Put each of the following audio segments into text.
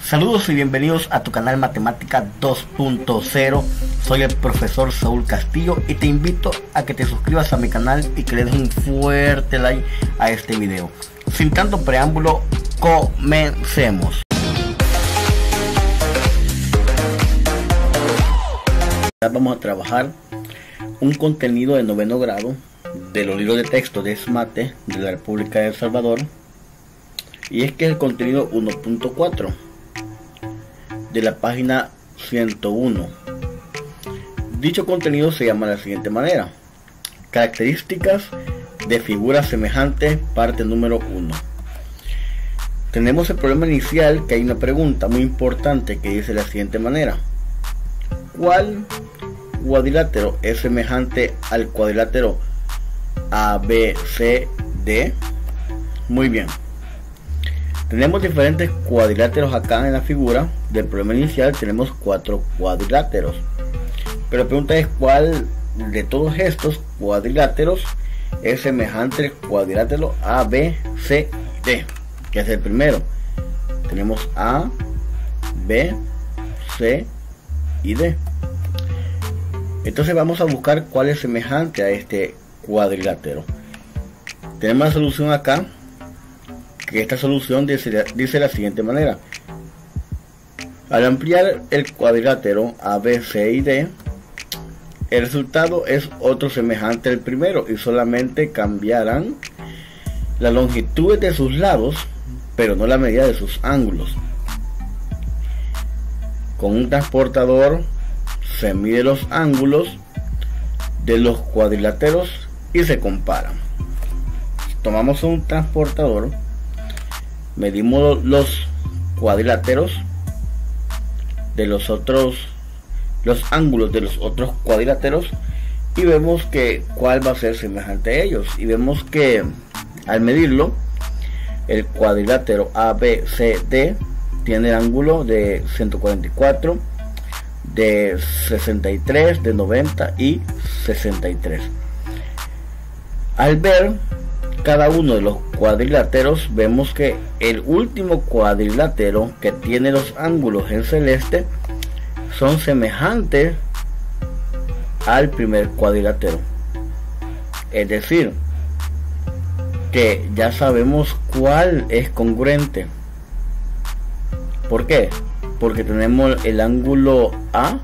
Saludos y bienvenidos a tu canal Matemática 2.0. Soy el profesor Saúl Castillo y te invito a que te suscribas a mi canal y que le des un fuerte like a este video. Sin tanto preámbulo, comencemos. Vamos a trabajar un contenido de 9º grado de los libros de texto de SMATE de la República de El Salvador, y es que es el contenido 1.4 de la página 101. Dicho contenido se llama de la siguiente manera: características de figuras semejantes, parte número 1. Tenemos el problema inicial, que hay una pregunta muy importante que dice de la siguiente manera: ¿cuál cuadrilátero es semejante al cuadrilátero ABCD? Muy bien, tenemos diferentes cuadriláteros acá en la figura del problema inicial. Tenemos 4 cuadriláteros, pero la pregunta es cuál de todos estos cuadriláteros es semejante al cuadrilátero ABCD, que es el primero. Tenemos A, B, C y D. Entonces vamos a buscar cuál es semejante a este cuadrilátero. Tenemos la solución acá, que esta solución dice de la siguiente manera: al ampliar el cuadrilátero A, B, C y D, el resultado es otro semejante al primero y solamente cambiarán la longitud de sus lados, pero no la medida de sus ángulos. Con un transportador se mide los ángulos de los cuadriláteros y se comparan. Tomamos un transportador, medimos los cuadriláteros de los ángulos de los otros cuadriláteros y vemos que cuál va a ser semejante a ellos, y vemos que al medirlo, el cuadrilátero ABCD tiene el ángulo de 144, de 63, de 90 y 63. Al ver cada uno de los cuadriláteros, vemos que el último cuadrilátero, que tiene los ángulos en celeste, son semejantes al primer cuadrilátero. Es decir, que ya sabemos cuál es congruente. ¿Por qué? Porque tenemos el ángulo A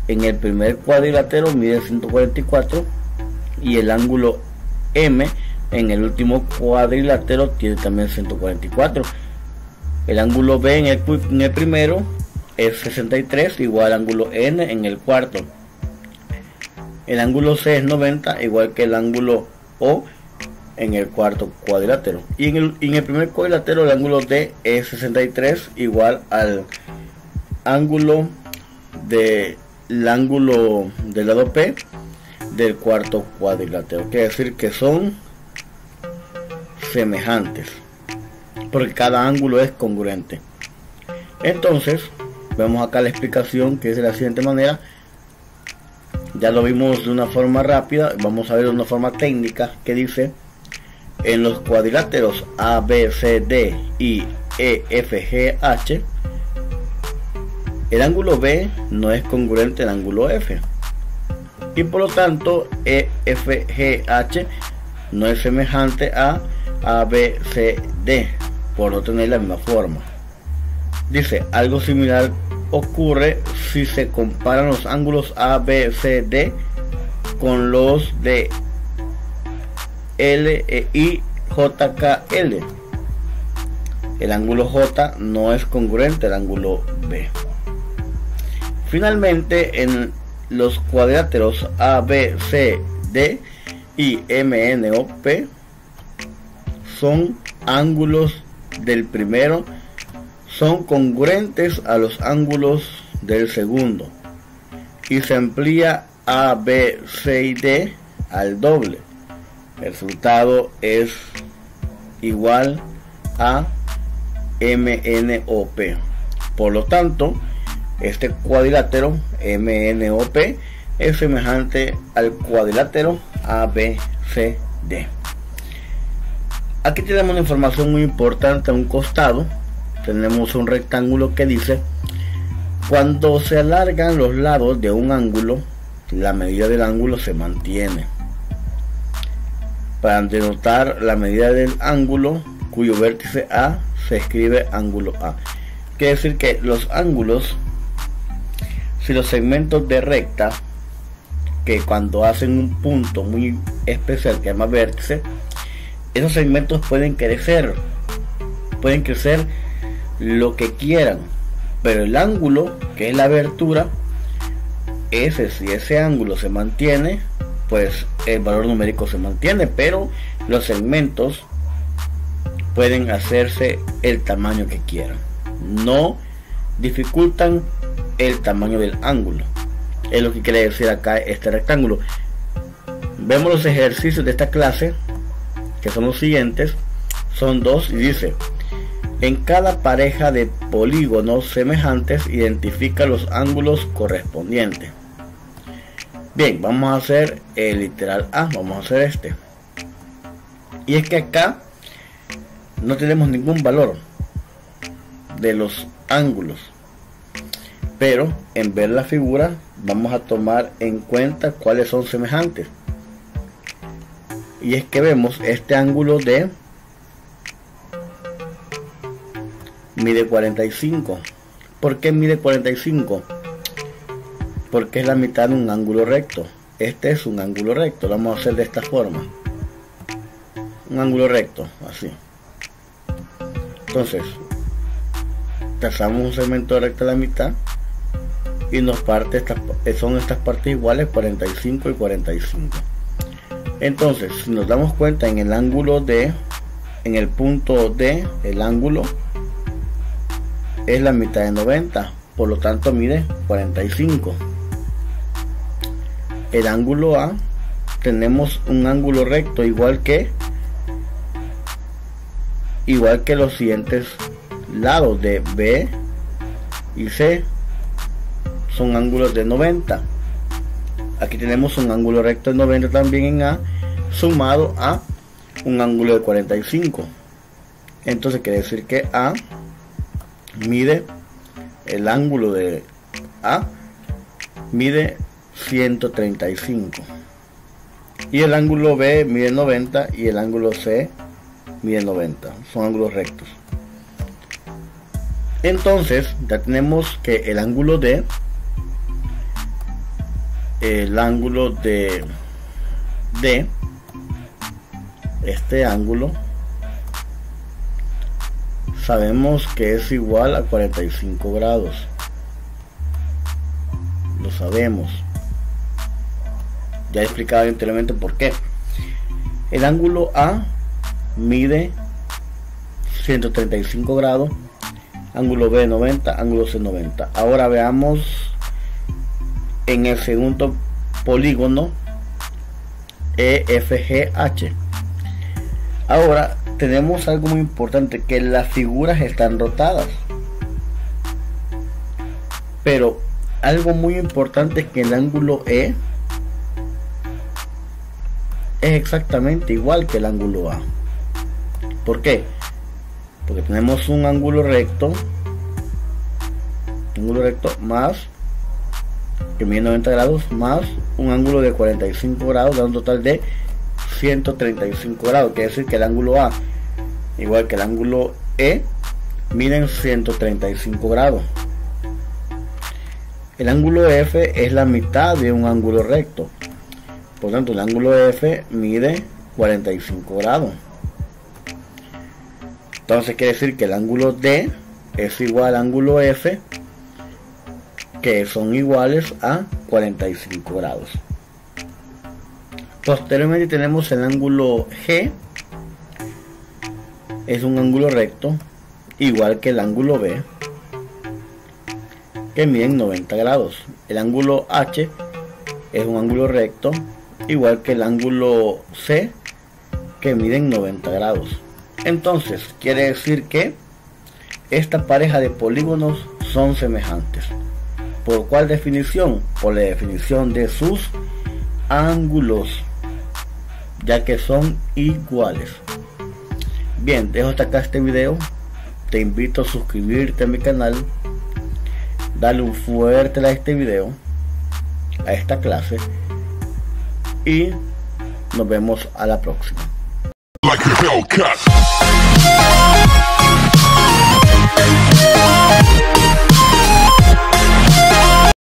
en el primer cuadrilátero mide 144 y el ángulo M en el último cuadrilátero tiene también 144. El ángulo B en el primero es 63, igual al ángulo N en el cuarto. El ángulo C es 90, igual que el ángulo O en el cuarto cuadrilátero. Y en el primer cuadrilátero el ángulo D es 63, igual al ángulo del lado P del cuarto cuadrilátero. Quiere decir que son semejantes porque cada ángulo es congruente. Entonces vemos acá la explicación, que es de la siguiente manera. Ya lo vimos de una forma rápida, vamos a ver de una forma técnica, que dice: en los cuadriláteros A, B, C, D y E, F, G, H, el ángulo B no es congruente al ángulo F, y por lo tanto E, F, G, H no es semejante a A, B, C, D, por no tener la misma forma. Dice: algo similar ocurre si se comparan los ángulos A, B, C, D con los de L, E, I, J, K, L. El ángulo J no es congruente al ángulo B. Finalmente, en los cuadriláteros A, B, C, D y M, N, O, P, son ángulos del primero, son congruentes a los ángulos del segundo, y se amplía A, B, C y D al doble. El resultado es igual a MNOP. Por lo tanto, este cuadrilátero MNOP es semejante al cuadrilátero ABCD. Aquí tenemos una información muy importante a un costado, tenemos un rectángulo que dice: cuando se alargan los lados de un ángulo, la medida del ángulo se mantiene. Para denotar la medida del ángulo cuyo vértice A se escribe ángulo A. Quiere decir que los ángulos, si los segmentos de recta, que cuando hacen un punto muy especial que se llama vértice, esos segmentos pueden crecer lo que quieran, pero el ángulo, que es la abertura, si ese ángulo se mantiene, pues el valor numérico se mantiene, pero los segmentos pueden hacerse el tamaño que quieran, no dificultan el tamaño del ángulo. Es lo que quiere decir acá este rectángulo. Vemos los ejercicios de esta clase, que son los siguientes. Son dos y dice: en cada pareja de polígonos semejantes identifica los ángulos correspondientes. Bien, vamos a hacer el literal A, vamos a hacer este. Y es que acá no tenemos ningún valor de los ángulos, pero en ver la figura vamos a tomar en cuenta cuáles son semejantes. Y es que vemos este ángulo D mide 45. ¿Por qué mide 45? Porque es la mitad de un ángulo recto. Este es un ángulo recto, lo vamos a hacer de esta forma, un ángulo recto, así. Entonces trazamos un segmento recto a la mitad y nos parte son estas partes iguales, 45 y 45. Entonces, si nos damos cuenta, en el ángulo D, en el punto D, el ángulo es la mitad de 90, por lo tanto mide 45. El ángulo A, tenemos un ángulo recto igual que los siguientes lados de B y C, son ángulos de 90. Aquí tenemos un ángulo recto de 90 también en A, sumado a un ángulo de 45. Entonces quiere decir que A mide, el ángulo de A mide 135, y el ángulo B mide 90 y el ángulo C mide 90. Son ángulos rectos. Entonces ya tenemos que el ángulo D, este ángulo, sabemos que es igual a 45 grados. Lo sabemos. Ya he explicado anteriormente por qué. El ángulo A mide 135 grados, ángulo B 90, ángulo C 90. Ahora veamos en el segundo polígono EFGH. Ahora tenemos algo muy importante, que las figuras están rotadas, pero algo muy importante es que el ángulo E es exactamente igual que el ángulo A. ¿Por qué? Porque tenemos un ángulo recto más, que mide 90 grados, más un ángulo de 45 grados, da un total de 135 grados. Quiere decir que el ángulo A, igual que el ángulo E, miden 135 grados. El ángulo F es la mitad de un ángulo recto, por tanto el ángulo F mide 45 grados. Entonces quiere decir que el ángulo D es igual al ángulo F, que son iguales a 45 grados. Posteriormente tenemos el ángulo G, es un ángulo recto igual que el ángulo B, que miden 90 grados. El ángulo H es un ángulo recto igual que el ángulo C, que miden 90 grados. Entonces quiere decir que esta pareja de polígonos son semejantes. ¿Por cuál definición? Por la definición de sus ángulos, ya que son iguales. Bien, dejo hasta acá este video. te invito a suscribirte a mi canal, darle un fuerte like a este video, a esta clase, y nos vemos a la próxima.